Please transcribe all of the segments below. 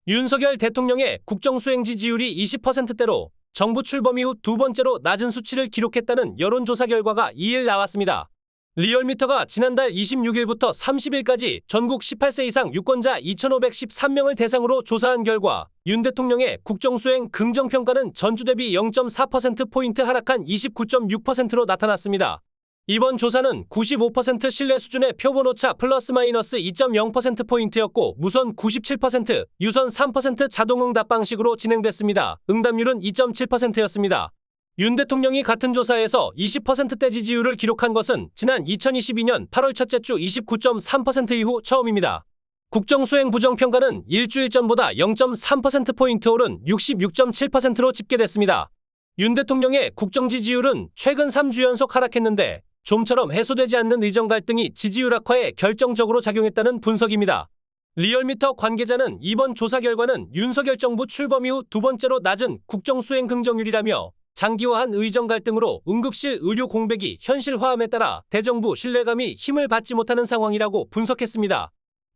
윤석열 대통령의 국정수행 지지율이 20%대로 정부 출범 이후 두 번째로 낮은 수치를 기록했다는 여론조사 결과가 2일 나왔습니다. 리얼미터가 지난달 26일부터 30일까지 전국 18세 이상 유권자 2,513명을 대상으로 조사한 결과 윤 대통령의 국정수행 긍정평가는 전주 대비 0.4%포인트 하락한 29.6%로 나타났습니다. 이번 조사는 95% 신뢰 수준의 표본오차 플러스 마이너스 2.0%포인트였고 무선 97%, 유선 3% 자동응답 방식으로 진행됐습니다. 응답률은 2.7%였습니다. 윤 대통령이 같은 조사에서 20%대 지지율을 기록한 것은 지난 2022년 8월 첫째 주 29.3% 이후 처음입니다. 국정수행 부정평가는 일주일 전보다 0.3%포인트 오른 66.7%로 집계됐습니다. 윤 대통령의 국정 지지율은 최근 3주 연속 하락했는데 좀처럼 해소되지 않는 의정 갈등이 지지율 악화에 결정적으로 작용했다는 분석입니다. 리얼미터 관계자는 이번 조사 결과는 윤석열 정부 출범 이후 두 번째로 낮은 국정수행 긍정률이라며 장기화한 의정 갈등으로 응급실 의료 공백이 현실화함에 따라 대정부 신뢰감이 힘을 받지 못하는 상황이라고 분석했습니다.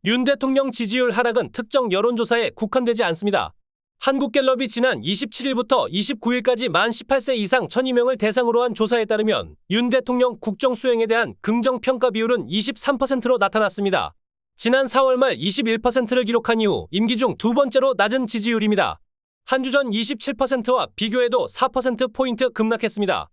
윤 대통령 지지율 하락은 특정 여론조사에 국한되지 않습니다. 한국갤럽이 지난 27일부터 29일까지 만 18세 이상 1,002명을 대상으로 한 조사에 따르면 윤 대통령 국정수행에 대한 긍정평가 비율은 23%로 나타났습니다. 지난 4월 말 21%를 기록한 이후 임기 중 두 번째로 낮은 지지율입니다. 한 주 전 27%와 비교해도 4%포인트 급락했습니다.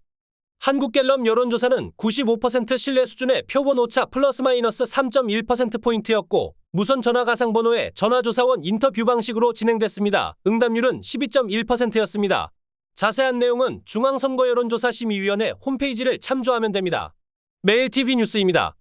한국갤럽 여론조사는 95% 신뢰 수준의 표본오차 플러스 마이너스 3.1%포인트였고 무선 전화가상번호의 전화조사원 인터뷰 방식으로 진행됐습니다. 응답률은 12.1%였습니다. 자세한 내용은 중앙선거여론조사심의위원회 홈페이지를 참조하면 됩니다. 매일TV 뉴스입니다.